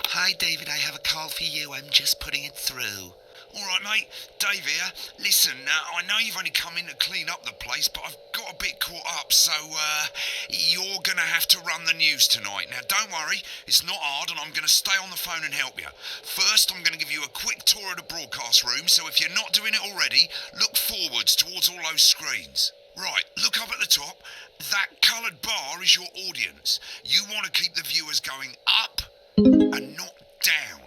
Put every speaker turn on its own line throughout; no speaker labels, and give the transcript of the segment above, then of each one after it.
Hi, David, I have a call for you. I'm just putting it through. All right, mate. Dave here. Listen, I know you've only come in to clean up the place, but I've got a bit caught up, so you're going to have to run the news tonight. Now, don't worry. It's not hard, and I'm going to stay on the phone and help you. First, I'm going to give you a quick tour of the broadcast room, so if you're not doing it already, look forwards towards all those screens. Right, look up at the top. That coloured bar is your audience. You want to keep the viewers going up and not down.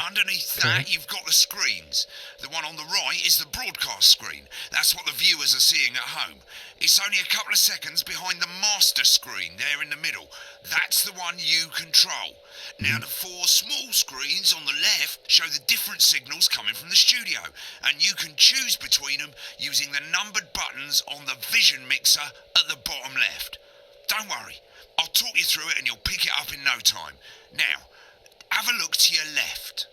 Underneath that, you've got the screens. The one on the right is the broadcast screen. That's what the viewers are seeing at home. It's only a couple of seconds behind the master screen there in the middle. That's the one you control. Now, the four small screens on the left show the different signals coming from the studio, and you can choose between them using the numbered buttons on the vision mixer at the bottom left. Don't worry, I'll talk you through it and you'll pick it up in no time. Now, have a look to your left.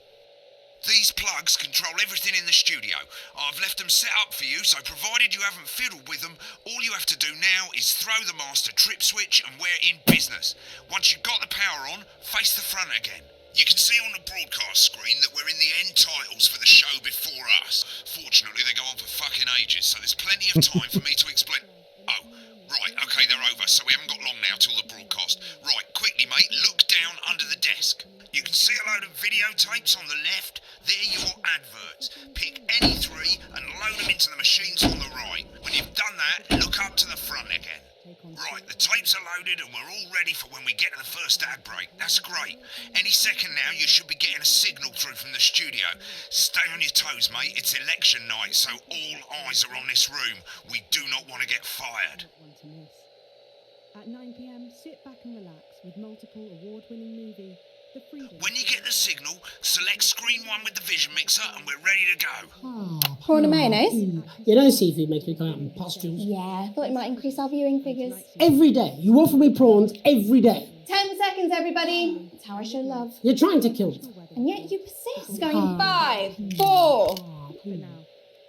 These plugs control everything in the studio. I've left them set up for you, so provided you haven't fiddled with them, all you have to do now is throw the master trip switch and we're in business. Once you've got the power on, face the front again. You can see on the broadcast screen that we're in the end titles for the show before us. Fortunately, they go on for fucking ages, so there's plenty of time for me to explain... Oh, right, okay, they're over, so we haven't got long now till the broadcast. Right, quickly, mate, look down under the desk. You can see a load of videotapes on the left. They're your adverts. Pick any three and load them into the machines on the right. When you've done that, look up to the front again. Right, the tapes are loaded and we're all ready for when we get to the first ad break. That's great. Any second now, you should be getting a signal through from the studio. Stay on your toes, mate. It's election night, so all eyes are on this room. We do not want to get fired.
At 9 p.m, sit back and relax with multiple award-winning movie.
When you get the signal, select screen 1 with the vision mixer and we're ready to go.
Prawn and mayonnaise?
You know seafood makes me come out in pustules.
Yeah, thought it might increase our viewing figures.
Every day. You offer me prawns every day.
10 seconds, everybody. That's how I show love.
You're trying to kill me.
And yet you persist, going in 5, 4.
But now,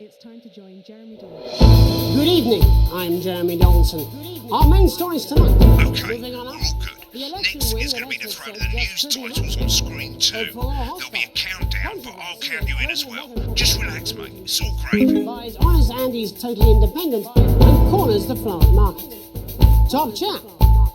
it's time to join Jeremy Dawson.
Good evening, I'm Jeremy Dawson. Our main stories tonight.
Okay, we're all good. Next is going to be the throw to the news titles on screen 2. There'll be a countdown, but I'll count you in as well. Just relax, mate. It's all gravy.
Buys Honest Andy's Totally Independent and corners the Florida market. Top chat.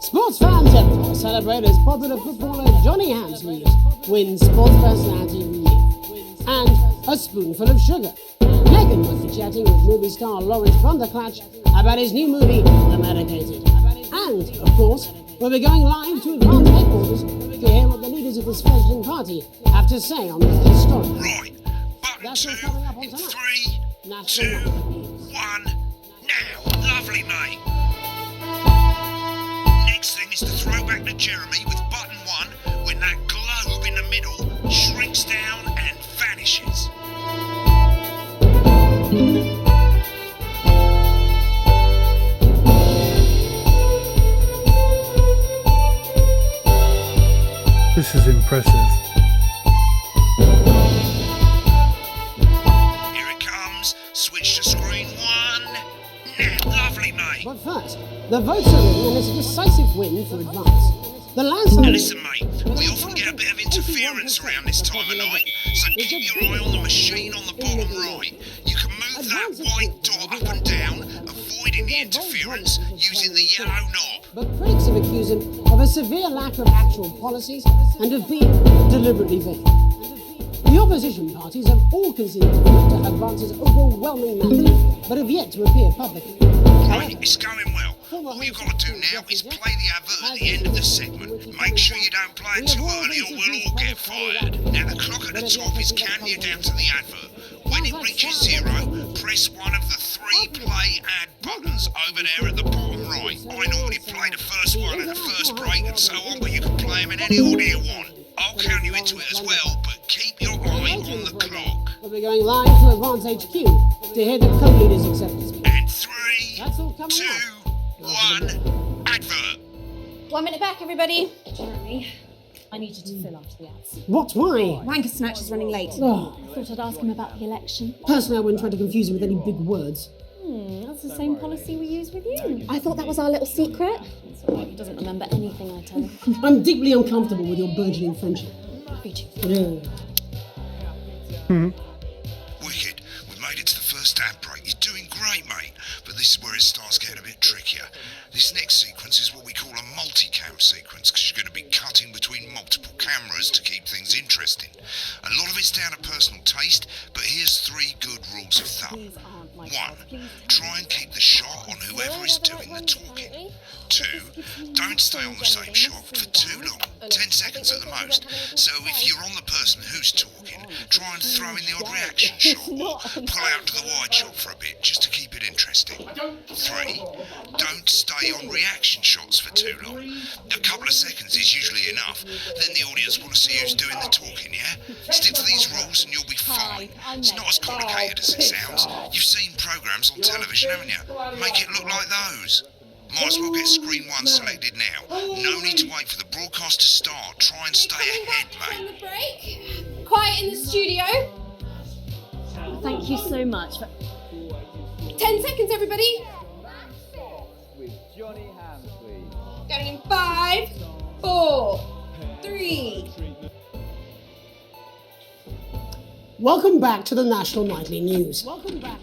Sports fans everywhere celebrate as popular footballer Johnny Hamsleys wins Sports Personality of the Year. And a spoonful of sugar. Megan will be chatting with movie star Lawrence Vanderklatch about his new movie, The Medicated. And, of course, we'll be going live to advance headquarters to hear what the leaders of this fledgling party have to say on this story.
Right, button 2 in 3, 2, 1, now. Lovely, mate. Next thing is to throw back to Jeremy with button 1 when that globe in the middle shrinks down and vanishes.
This is impressive.
Here it comes. Switch to screen 1. Now, lovely, mate.
But first, the votes are in and it's a decisive win for advance. The landslide...
Now listen, mate, we often get a bit of interference around this time of night, so keep your eye on the machine on the bottom right. You can move that white dot up and down, avoiding the interference using the yellow knob.
But critics have accused him of a severe lack of actual policies and of being deliberately vague. The opposition parties have all conceded to advance's overwhelming mandate, but have yet to appear publicly.
Right, it's going well. All you've got to do now is play the advert at the end of the segment. Make sure you don't play it too early or we'll all get fired. Now the clock at the top is counting you down to the advert. When it reaches 0, press one of the 3 play ad buttons over there at the bottom right. I normally play the first one at the first break and so on, but you can play them in any order you want. I'll count you into it as well, but keep your eye on the clock.
We'll be going live to Advance HQ to hear the co-leaders' acceptance.
And 3, 2, 1, advert.
1 minute back, everybody. Jeremy, I need you to fill after the ads.
What? Why?
Wanker Snatch is running late.
Oh.
I thought I'd ask him about the election.
Personally, I wouldn't try to confuse him with any big words.
That's the same policy we use with you.
I thought that was our little secret.
It's all right, he doesn't remember anything I tell him.
I'm deeply uncomfortable with your burgeoning friendship.
Me too.
Yeah.
Wicked, we've made it to the first ad break. You're doing great, mate. But this is where it starts getting a bit trickier. This next sequence is what we call a multi-cam sequence, because you're going to be cutting between multiple cameras to keep things interesting. A lot of it's down to personal taste, but here's 3 good rules of thumb. 1. Try and keep the shot on whoever is doing the talking. 2. Don't stay on the same shot for too long, 10 seconds at the most. So if you're on the person who's talking, try and throw in the odd reaction shot, or pull out to the wide shot for a bit, just to keep it interesting. 3. Don't stay on reaction shots for too long. A couple of seconds is usually enough, then the audience want to see who's doing the talking, yeah? Stick to these rules and you'll be fine. It's not as complicated as it sounds. You've seen programmes on television, haven't you? Make it look like those. Might as well get screen 1 selected now. No need to wait for the broadcast to start. Try and stay ahead,
From
mate.
the break. Quiet in the studio.
Thank you so much.
10 seconds, everybody. Going in 5, 4, 3.
Welcome back to the National Nightly News.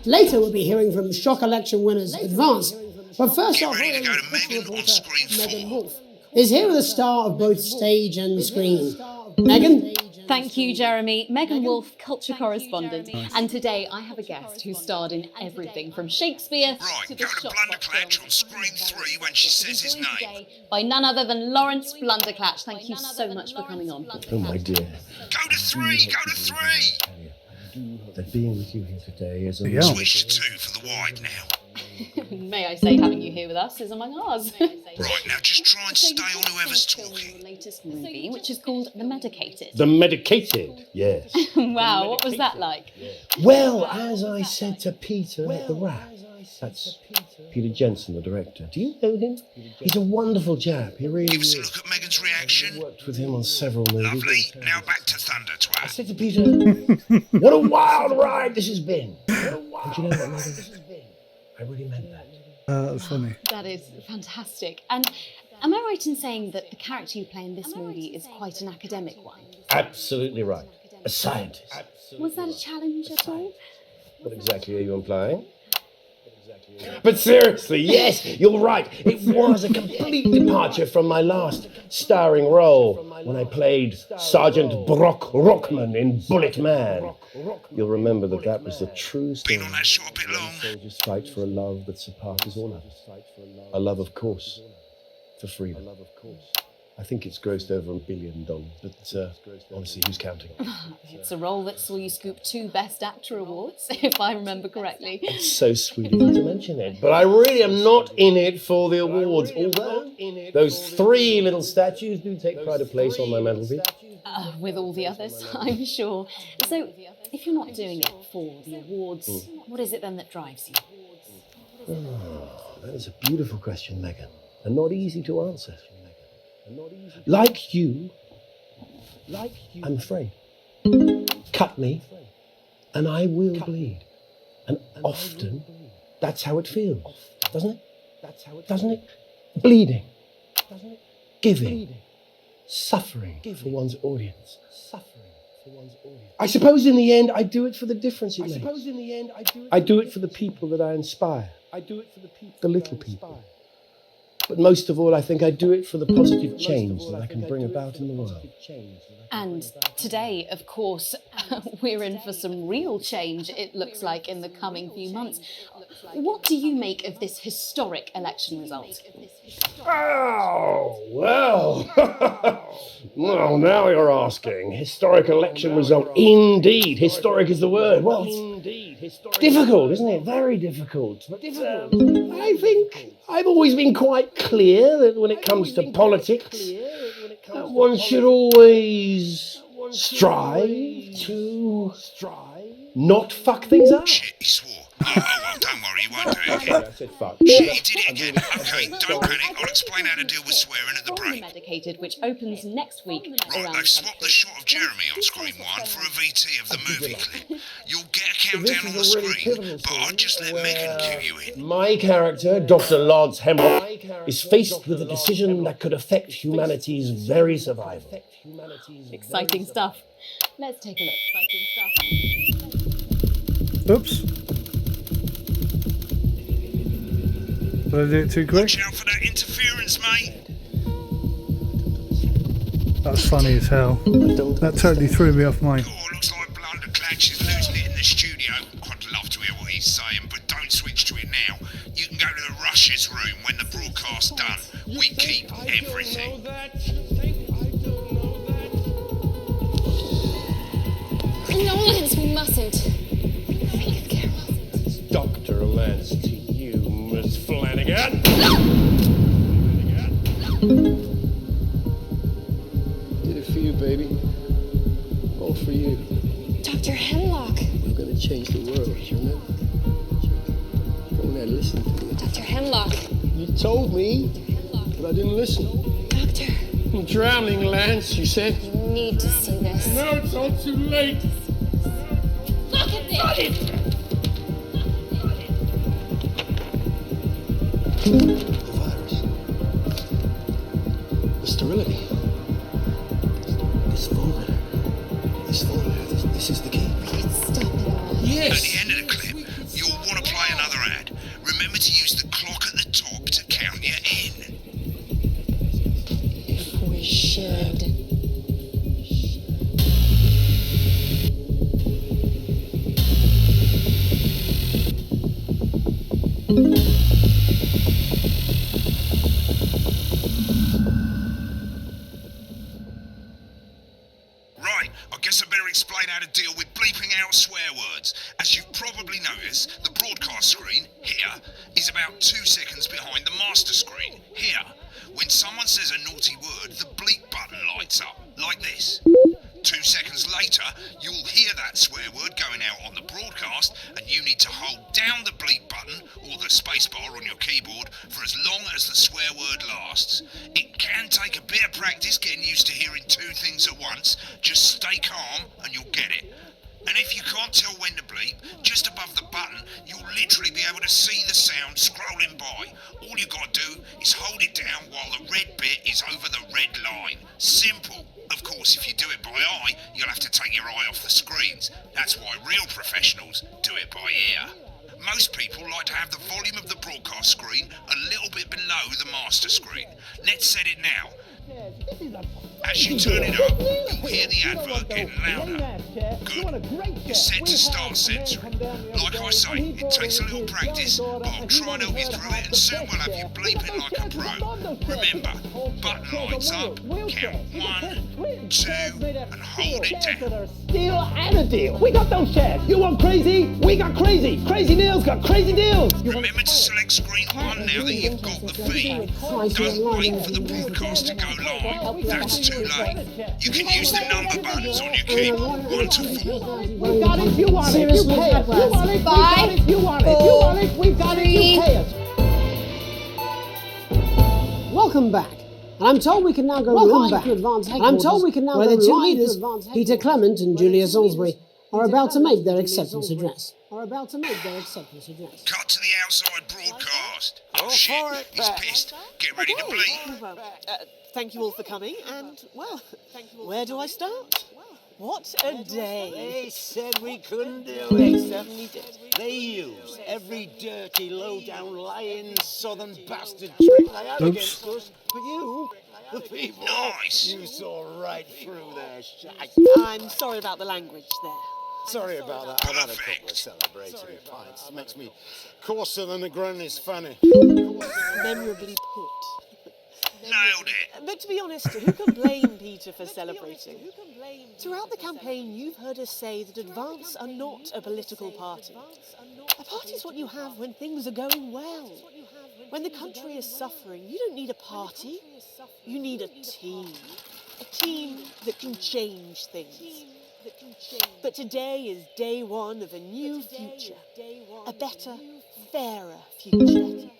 Later we'll be hearing from shock election winners Advance. But first
Get
off,
ready to go to
cultural
Megan on
reporter
screen
Megan
4.
Wolf is here with a star of both stage and screen. Megan?
Thank you, Jeremy. Megan Wolf, culture correspondent. And today I have a guest who starred in everything from Shakespeare
Right,
to
go
the
to
shop
Blunderclatch on screen 3 when she says his name.
today by none other than Lawrence Blunderclatch. Thank you so much for coming on.
Oh, my dear.
Go to 3, go to 3.
That being with you here today is a
Yeah.
Switch to 2 for the wide now.
May I say, having you here with us is among ours.
Right, now just try and stay on whoever's
Your
talking.
latest movie, which is called The Medicated.
The medicated, yes.
Wow, what was that like?
Well, as I said to Peter at the Rat, that's Peter Jensen, the director. Do you know him? He's a wonderful chap. He really
Give us a
is.
look at Megan's reaction.
Worked with him on several movies.
Lovely. Now back to Thunder,
I
twat.
said to Peter, what a wild ride this has been. And you know what, Megan? I really meant that.
That's funny.
That is fantastic. And am I right in saying that the character you play in this movie is quite an academic one?
Absolutely right. A scientist.
Was that a challenge at all?
What exactly are you implying? But seriously, yes, you're right. It was a complete departure from my last starring role when I played Sergeant Brock Rockman in Bullet Man. You'll remember that was the true story.
Been on that shot a bit long.
Soldiers fight for a love that surpasses all others. A love, of course, for freedom. I think it's grossed over $1 billion, but honestly, who's counting?
It's a role that saw you scoop 2 Best Actor awards, if I remember correctly.
It's so sweet of you to mention it, but I really am not in it for the awards, although those 3 little statues do take pride of place on my mantelpiece.
With all the others, I'm sure. So, if you're not doing it for the awards, what is it then that drives you?
That is a beautiful question, Megan, and not easy to answer. Like you, I'm afraid. Cut me, and I will bleed. And often, that's how it feels, doesn't it? Doesn't it? Bleeding, giving, suffering for one's audience. I suppose in the end, I do it for the difference it makes. I do it for the people that I inspire. The little people. But most of all, I think I do it for the positive change that I can bring about in the world.
And today, of course, we're in for some real change, it looks like, in the coming few months. What do you make of this historic election result?
Oh, well. Well, now you're asking. Historic election result. Indeed. Historic is the word. Well, it's difficult, isn't it? Very difficult. But I think I've always been quite clear that when it comes to politics, one should always strive to not fuck things up.
Shit, he swore. Oh, well, don't worry, he won't do it again.
I said fuck.
Shit, he did it again. Okay, don't panic. I'll explain how to deal with swearing at the break.
Medicated, which opens next week
Right,
around
they've swapped the shot of Jeremy on screen 1 for a VT of the movie clip. You'll get a countdown on the screen, but I'll just let Megan cue you in.
My character, Dr. Lance Hemlock, is faced with a decision that could affect humanity's very survival.
exciting stuff. Let's take a look. Exciting stuff.
Oops. Did I do it too quick?
Watch out for that interference, mate.
That's funny as hell. That totally threw me off my...
Oh, looks like Blunderclatch is losing it in the studio. I'd love to hear what he's saying, but don't switch to it now. You can go to the Russia's room when the broadcast's done. We keep everything.
No, Lance, we mustn't. Faith, Carol.
Dr. Lance to you, Miss Flanagan. Did it for you, baby. All for you.
Dr. Hemlock.
We're going to change the world, you remember? Go there, listen to me.
Dr. Hemlock.
You told me, but I didn't listen.
Doctor.
I'm drowning, Lance, you said.
You need to see this.
No, it's all too late.
Look at this!
The virus. The sterility. This formula. This is the key.
Stop it all.
Yes.
At the end of the clip, you'll want to play another ad. Remember to use the clock at the top to count you in.
If we should.
Right, I guess I better explain how to deal with bleeping out swear words. As you've probably noticed, the broadcast screen, here, is about 2 seconds behind the master screen, here. When someone says a naughty word, the bleep button lights up, like this. 2 seconds later, you'll hear that swear word going out on the broadcast, and you need to hold down the bleep button, or the spacebar on your keyboard, for as long as the swear word lasts. It can take a bit of practice getting used to hearing 2 things at once. Just stay calm, and you'll get it. And if you can't tell when to bleep, just above the button, you'll literally be able to see the sound scrolling by. All you gotta do is hold it down while the red bit is over the red line. Simple. Of course, if you do it by eye, you'll have to take your eye off the screens. That's why real professionals do it by ear. Most people like to have the volume of the broadcast screen a little bit below the master screen. Let's set it now. As you turn it up, you'll hear the advert getting louder. Good. You're set to start censoring. Like I say, it takes a little practice, but I'll try and help you through it, and soon we'll have you bleeping like a pro. Remember, button lights up, count 1, 2, and hold it down.
Deal and a deal. We got those shares. You want crazy? We got crazy. Crazy deals got crazy deals.
Remember to select screen 1 now that you've got the feed. Don't wait for the broadcast to go live. That's too late. You can use the number buttons on your keyboard, 1 to 4.
We got it. You want it. You pay us. You want it. We got it. You want it. You want it. We got it. You pay us.
Welcome back. And I'm told we can now go live to Advanced Headquarters, I'm told we can now where the two leaders, Peter Clement and Julia Salisbury, are about to make their acceptance address.
Cut to the outside broadcast. Oh shit, he's pissed. Get ready to bleep.
Thank you all for coming, and, well, where do I start? What a day.
They said we couldn't do it. They certainly did. They used every dirty, low-down, lying, southern bastard trick they had against us. But you, the people, you saw right through their shite.
I'm sorry about the language there.
Sorry about that. I've had a couple of celebratory pints. It makes me coarser than the granny's fanny.
Memorably put.
Nailed it.
But to be honest, who can blame Peter for celebrating? Throughout the campaign, you've heard us say that Advance are not a political party. A party is what you have when things are going well. When the country is suffering, you don't need a party. You need a team. A team that can change things. But today is day one of a new future. A better, fairer future.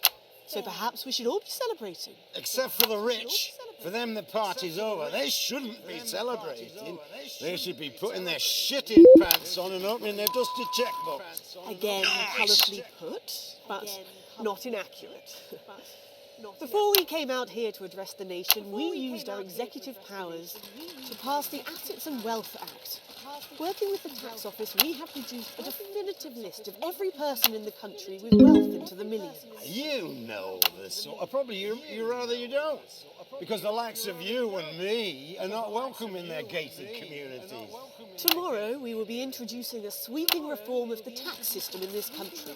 So perhaps we should all be celebrating.
Except for the rich. For them, the party's over. They shouldn't be celebrating. They should be putting their shitting pants on and opening their dusty checkbooks.
Again, colourfully put, but not inaccurate. Before we came out here to address the nation, we used our executive powers to pass the Assets and Wealth Act. Working with the tax office, we have produced a definitive list of every person in the country with wealth into the millions.
You know this sort of probably you rather you don't. Because the likes of you and me are not welcome in their gated communities.
Tomorrow we will be introducing a sweeping reform of the tax system in this country.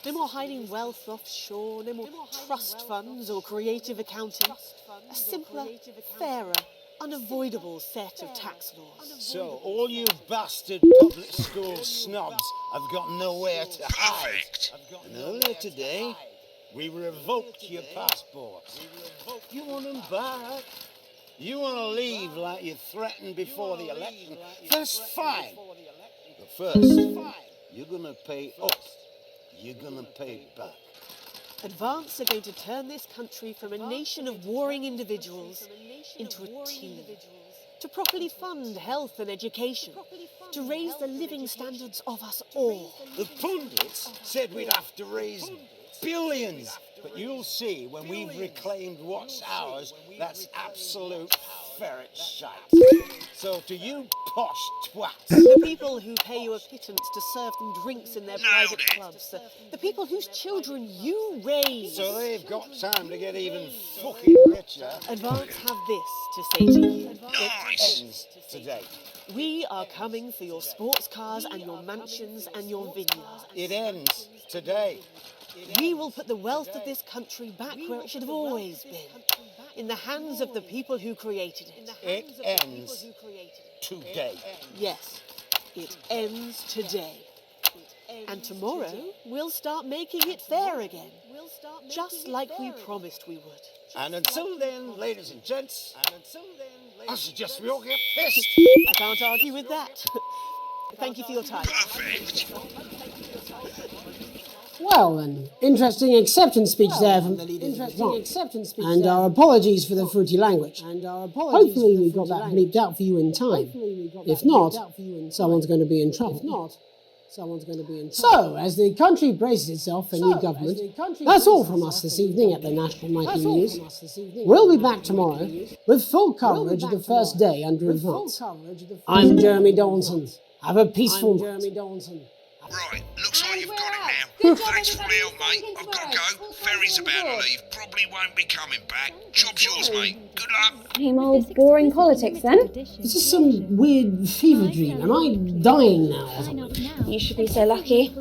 No more hiding wealth offshore, no more trust funds or creative accounting. A simpler, fairer, unavoidable set of tax laws.
So all you bastard public school snobs have got nowhere to hide. And earlier today, we revoked your passports. You want them back? You want to leave like you threatened before the election? That's fine. But first, you're going to pay up. You're going to pay back.
Advance are going to turn this country from a nation of warring individuals into a team. To properly fund health and education. To raise the living standards of us all.
The pundits said we'd have to raise billions. But you'll see when we've reclaimed what's ours, that's absolute ferret shite. So to you posh twats.
The people who pay you a pittance to serve them drinks in their private clubs. The people whose children you raise.
So they've got time to get even fucking richer.
Advance have this to say to you.
It ends today.
We are coming for your sports cars and your mansions and your vineyards.
It ends today.
We will put the wealth of this country back where it should have always been. In the hands of the people who created it.
It ends today.
Yes, it ends today. And tomorrow, we'll start making it fair again. Just like we promised we would.
And until then, ladies and gents, I suggest we all get pissed.
I can't argue with that. Thank you for your time.
Well, an interesting acceptance speech there from the leaders of France. And our apologies for the fruity language. Hopefully we got that bleeped out for you in time. If not, someone's going to be in trouble. So, as the country braces itself for new government, that's all from us this evening at the National Nightly News. We'll be back tomorrow with full coverage of the first day under Advance. I'm Jeremy Dawson. Have a peaceful night.
Right, looks like you've got it now. Thanks for the help, mate. I've got to go. Ferry's about to leave. Probably won't be coming back. Job's yours, mate. Good luck.
Same old boring politics then.
Is this some weird fever dream? Am I dying now or something?
You should be so lucky.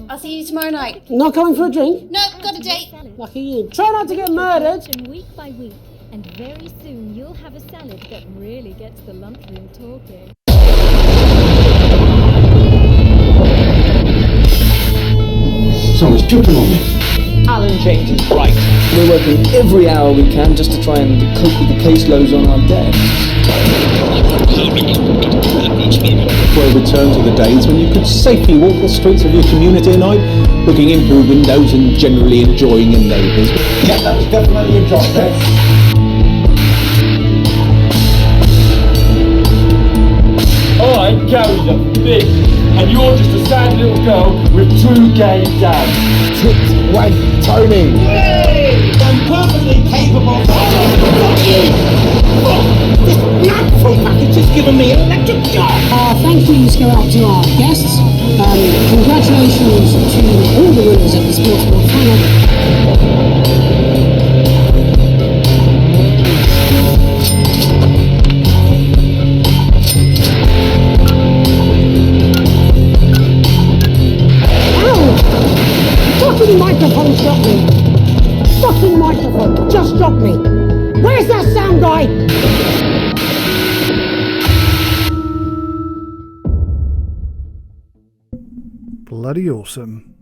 I'll see you tomorrow night.
Not coming for a drink?
No, got a date.
Lucky you. Try not to get murdered.
Week by week, and very soon you'll have a salad that really gets the lunchroom talking.
Someone's puking on me. Alan James is right. We're working every hour we can just to try and cope with the caseloads on our desk.
We'll return to the days when you could safely walk the streets of your community at night, looking in through windows and generally enjoying your neighbours.
Yeah, that was definitely a job there.
I carry the fish, and you're just a sad little girl with two gay dads.
Tit wag Tony!
Yay! I'm perfectly capable of this mouthful package has given me electric shock.
Thank yous go out to our guests. Congratulations to all the winners at the Sports World Final. Fucking microphone dropped me! Fucking microphone just dropped me! Where's that sound guy?
Bloody awesome.